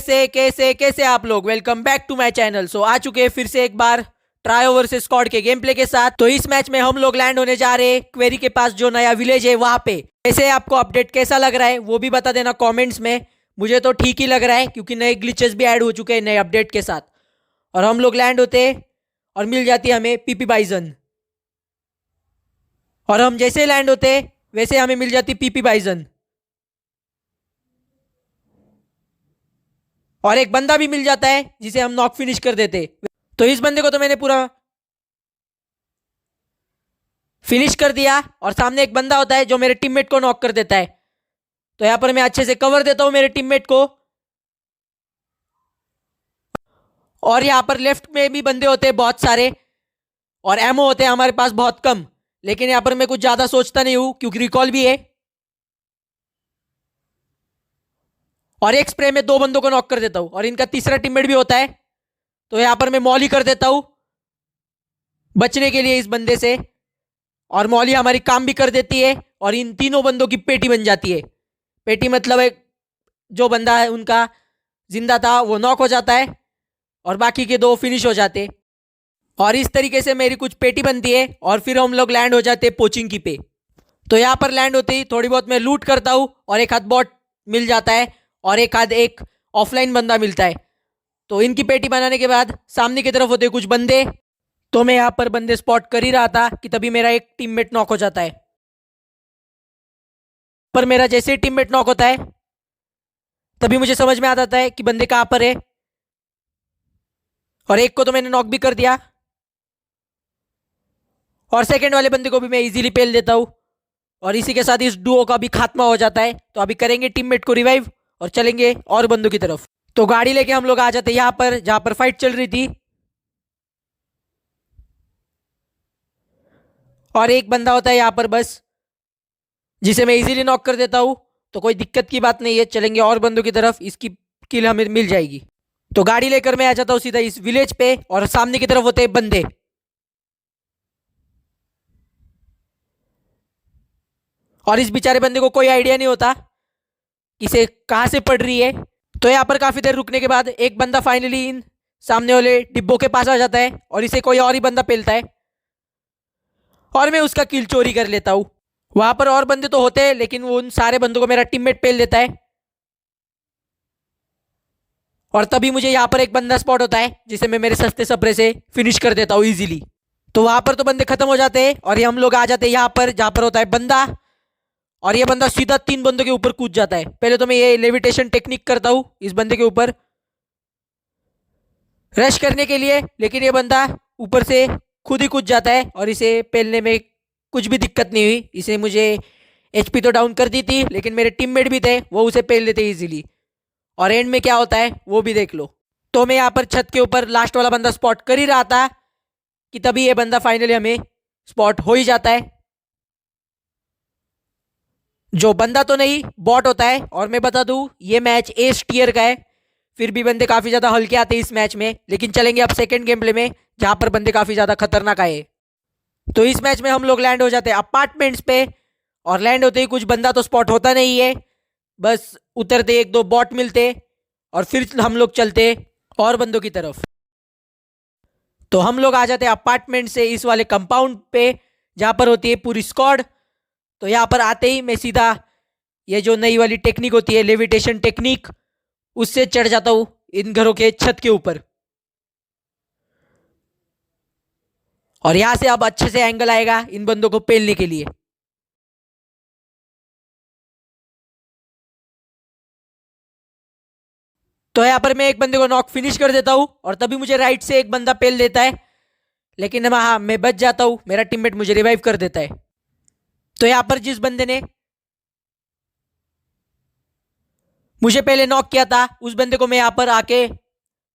कैसे आप लोग। Welcome back to my channel. So आ चुके हैं फिर से एक बार ट्रायो वर्सेस स्क्वाड के गेम प्ले के साथ। तो इस मैच में हम लोग लैंड होने जा रहे हैं क्वेरी के पास, जो नया विलेज है वहां पे। वैसे आपको अपडेट कैसा लग रहा है वो भी बता देना कमेंट्स में। मुझे तो ठीक ही लग रहा है क्योंकि नए ग्लिचेस भी ऐड हो चुके हैं नए अपडेट के साथ। और हम लोग लैंड होते हैं और मिल जाती है हमें पीपी बाइजन। और हम जैसे लैंड होते हैं वैसे हमें मिल जाती पीपी बाइजन। और एक बंदा भी मिल जाता है जिसे हम नॉक फिनिश कर देते। तो इस बंदे को तो मैंने पूरा फिनिश कर दिया। और सामने एक बंदा होता है जो मेरे टीममेट को नॉक कर देता है। तो यहां पर मैं अच्छे से कवर देता हूं मेरे टीममेट को। और यहां पर लेफ्ट में भी बंदे होते हैं बहुत सारे, और एमओ होते हैं हमारे पास बहुत कम। लेकिन यहां पर मैं कुछ ज्यादा सोचता नहीं हूं क्योंकि रिकॉल भी है। और एक स्प्रे में दो बंदों को नॉक कर देता हूं और इनका तीसरा टीममेट भी होता है। तो यहां पर मैं मॉली कर देता हूं बचने के लिए इस बंदे से। और मॉली हमारी काम भी कर देती है और इन तीनों बंदों की पेटी बन जाती है। पेटी मतलब एक जो बंदा है उनका जिंदा था वो नॉक हो जाता है और बाकी के दो फिनिश हो जाते। और इस तरीके से मेरी कुछ पेटी बनती है और फिर हम लोग लैंड हो जाते पोचिंग की पे। तो यहाँ पर लैंड होते ही थोड़ी बहुत मैं लूट करता हूँ और एक हाथ बॉट मिल जाता है और एक हाथ एक ऑफलाइन बंदा मिलता है। तो इनकी पेटी बनाने के बाद सामने की तरफ होते कुछ बंदे। तो मैं यहाँ पर बंदे स्पॉट कर ही रहा था कि तभी मेरा एक टीममेट नॉक हो जाता है। पर मेरा जैसे ही टीममेट नॉक होता है तभी मुझे समझ में आ जाता है कि बंदे कहाँ पर है। और एक को तो मैंने नॉक भी कर दिया और सेकंड वाले बंदे को भी मैं इजीली पेल देता हूँ। और इसी के साथ इस डुओ का भी खात्मा हो जाता है। तो अभी करेंगे टीममेट को रिवाइव और चलेंगे और बंदों की तरफ। तो गाड़ी लेके हम लोग आ जाते यहाँ पर जहां पर फाइट चल रही थी। और एक बंदा होता है यहाँ पर बस, जिसे मैं इजीली नॉक कर देता हूँ। तो कोई दिक्कत की बात नहीं है, चलेंगे और बंदों की तरफ, इसकी किल हमें मिल जाएगी। तो गाड़ी लेकर मैं आ जाता हूँ सीधा इस विलेज पे और सामने की तरफ होते हैं बंदे। और इस बेचारे बंदे को कोई आइडिया नहीं होता इसे कहां से पड़ रही है। तो यहाँ पर काफी देर रुकने के बाद एक बंदा फाइनली इन सामने वाले डिब्बों के पास आ जाता है और इसे कोई और ही बंदा पेलता है और मैं उसका किल चोरी कर लेता हूँ। वहां पर और बंदे तो होते हैं लेकिन वो उन सारे बंदों को मेरा टीममेट पेल देता है। और तभी मुझे यहाँ पर एक बंदा स्पॉट होता है जिसे मैं मेरे सस्ते सपरे से फिनिश कर देता हूँ इजीली। तो वहां पर तो बंदे खत्म हो जाते हैं और ये हम लोग आ जाते हैं यहाँ पर जहां पर होता है बंदा। और ये बंदा सीधा तीन बंदों के ऊपर कूद जाता है। पहले तो मैं ये लेविटेशन टेक्निक करता हूँ इस बंदे के ऊपर रश करने के लिए, लेकिन ये बंदा ऊपर से खुद ही कूद जाता है और इसे पेलने में कुछ भी दिक्कत नहीं हुई। इसे मुझे एचपी तो डाउन कर दी थी लेकिन मेरे टीममेट भी थे, वो उसे पेल लेते इजीली। और एंड में क्या होता है वो भी देख लो। तो मैं यहाँ पर छत के ऊपर लास्ट वाला बंदा स्पॉट कर ही रहा था कि तभी ये बंदा फाइनली हमें स्पॉट हो ही जाता है। जो बंदा तो नहीं बॉट होता है। और मैं बता दूं ये मैच एस टीयर का है, फिर भी बंदे काफी ज्यादा हल्के आते हैं इस मैच में। लेकिन चलेंगे अब सेकंड गेम प्ले में जहां पर बंदे काफी ज्यादा खतरनाक आए। तो इस मैच में हम लोग लैंड हो जाते हैं अपार्टमेंट्स पे। और लैंड होते ही कुछ बंदा तो स्पॉट होता नहीं है, बस उतरते एक दो बॉट मिलते और फिर हम लोग चलते और बंदों की तरफ। तो हम लोग आ जाते हैं अपार्टमेंट से इस वाले कंपाउंड पे जहां पर होती है पूरी स्क्वाड। तो यहाँ पर आते ही मैं सीधा ये जो नई वाली टेक्निक होती है लेविटेशन टेक्निक, उससे चढ़ जाता हूं इन घरों के छत के ऊपर। और यहां से अब अच्छे से एंगल आएगा इन बंदों को पेलने के लिए। तो यहां पर मैं एक बंदे को नॉक फिनिश कर देता हूं और तभी मुझे राइट से एक बंदा पेल देता है, लेकिन हाँ मैं बच जाता हूं, मेरा टीममेट मुझे रिवाइव कर देता है। तो यहां पर जिस बंदे ने मुझे पहले नॉक किया था उस बंदे को मैं यहां पर आके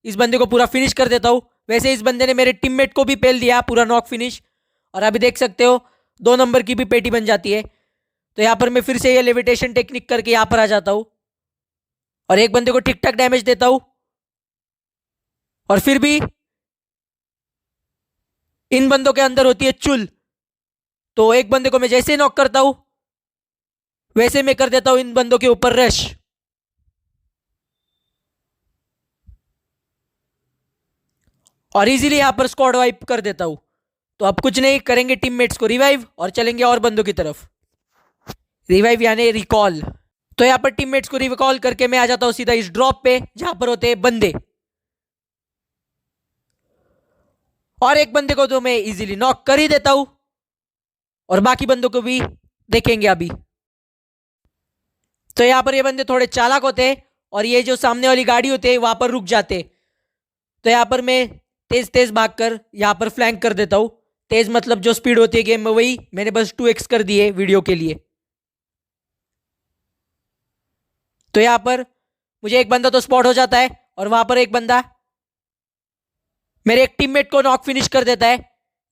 इस बंदे को पूरा फिनिश कर देता हूं। वैसे इस बंदे ने मेरे टीममेट को भी पेल दिया पूरा नॉक फिनिश। और अभी देख सकते हो 2 नंबर की भी पेटी बन जाती है। तो यहां पर मैं फिर से ये लेविटेशन टेक्निक करके यहां पर आ जाता हूं और एक बंदे को ठीक ठाक डैमेज देता हूं। और फिर भी इन बंदों के अंदर होती है चुल। तो एक बंदे को मैं जैसे नॉक करता हूं वैसे मैं कर देता हूं इन बंदों के ऊपर रश। और इजीली यहाँ पर स्क्वाड वाइप कर देता हूँ। तो अब कुछ नहीं करेंगे, टीममेट्स को रिवाइव और चलेंगे और बंदों की तरफ। रिवाइव यानी रिकॉल। तो यहाँ पर टीममेट्स को रिकॉल करके मैं आ जाता हूँ सीधा इस ड्रॉप पे जहां पर होते हैं बंदे। और एक बंदे को तो मैं इजीली नॉक कर ही देता हूं और बाकी बंदों को भी देखेंगे अभी। तो यहां पर ये बंदे थोड़े चालाक होते हैं और ये जो सामने वाली गाड़ी होती है वहां पर रुक जाते। तो यहां पर मैं तेज तेज भागकर यहां पर फ्लैंक कर देता हूं। तेज मतलब जो स्पीड होती है गेम में वही मैंने बस 2x कर दी है वीडियो के लिए। तो यहां पर मुझे एक बंदा तो स्पॉट हो जाता है और वहां पर एक बंदा मेरे एक टीममेट को नॉक फिनिश कर देता है,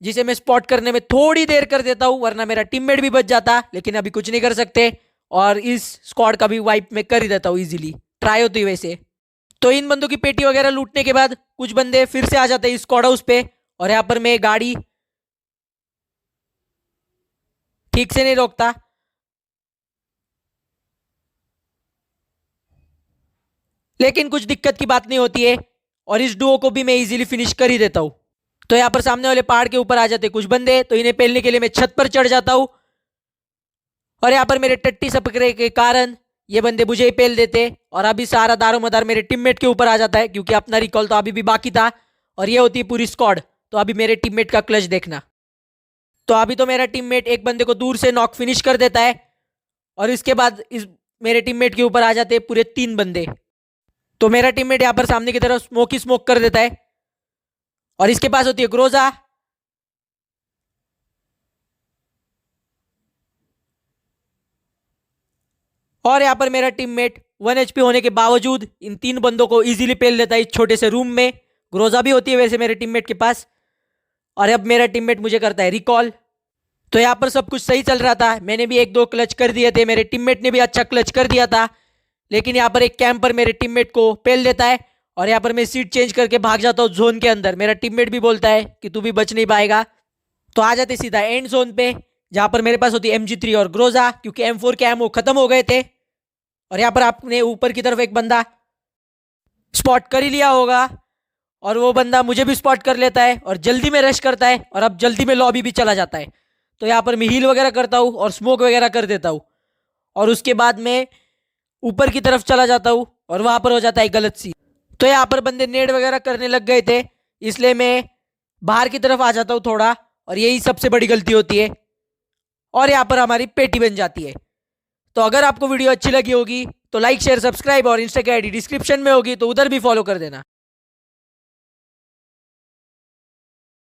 जिसे मैं स्पॉट करने में थोड़ी देर कर देता हूं, वरना मेरा टीममेट भी बच जाता। लेकिन अभी कुछ नहीं कर सकते और इस स्क्वाड का भी वाइप मैं कर ही देता हूं इजीली, ट्राई होती वैसे। तो इन बंदों की पेटी वगैरह लूटने के बाद कुछ बंदे फिर से आ जाते हैं इस स्क्वाड हाउस पे और यहां पर मैं गाड़ी ठीक से नहीं रोकता। लेकिन कुछ दिक्कत की बात नहीं होती है और इस डुओ को भी मैं इजीली फिनिश कर ही देता हूं। तो यहाँ पर सामने वाले पहाड़ के ऊपर आ जाते कुछ बंदे, तो इन्हें पेलने के लिए मैं छत पर चढ़ जाता हूं और यहाँ पर मेरे टट्टी सपकरे के कारण ये बंदे मुझे ही पेल देते और अभी सारा दारोमदार मेरे टीममेट के ऊपर आ जाता है, क्योंकि अपना रिकॉल तो अभी भी बाकी था और ये होती है पूरी स्क्वाड। तो अभी मेरे टीममेट का क्लच देखना। तो अभी तो मेरा टीममेट एक बंदे को दूर से नॉक फिनिश कर देता है और इसके बाद इस मेरे टीममेट के ऊपर आ जाते हैं पूरे 3 बंदे। तो मेरा टीममेट यहाँ पर सामने की तरफ स्मोक ही स्मोक कर देता है और इसके पास होती है ग्रोजा। और यहाँ पर मेरा टीममेट 1 HP होने के बावजूद इन 3 बंदों को इजीली पेल देता है इस छोटे से रूम में। ग्रोजा भी होती है वैसे मेरे टीममेट के पास। और अब मेरा टीममेट मुझे करता है रिकॉल। तो यहाँ पर सब कुछ सही चल रहा था, मैंने भी 1-2 क्लच कर दिए थे, मेरे टीममेट ने भी अच्छा क्लच कर दिया था। लेकिन यहाँ पर एक कैंपर मेरे टीममेट को पेल देता है और यहाँ पर मैं सीट चेंज करके भाग जाता हूँ जोन के अंदर। मेरा टीममेट भी बोलता है कि तू भी बच नहीं पाएगा। तो आ जाते सीधा एंड जोन पे जहां पर मेरे पास होती है MG3 और ग्रोजा, क्योंकि M4 के एमओ खत्म हो गए थे। और यहाँ पर आपने ऊपर की तरफ एक बंदा स्पॉट कर ही लिया होगा और वो बंदा मुझे भी स्पॉट कर लेता है और जल्दी में रश करता है और अब जल्दी में लॉबी भी चला जाता है। तो यहाँ पर मैं हील वगैरह करता हूँ और स्मोक वगैरह कर देता हूँ और उसके बाद मैं ऊपर की तरफ चला जाता हूँ और वहां पर हो जाता है गलत सी। तो यहाँ पर बंदे नेड वगैरह करने लग गए थे, इसलिए मैं बाहर की तरफ आ जाता हूँ थोड़ा और यही सबसे बड़ी गलती होती है और यहाँ पर हमारी पेटी बन जाती है। तो अगर आपको वीडियो अच्छी लगी होगी तो लाइक शेयर सब्सक्राइब और इंस्टा की आईडी डिस्क्रिप्शन में होगी, तो उधर भी फॉलो कर देना।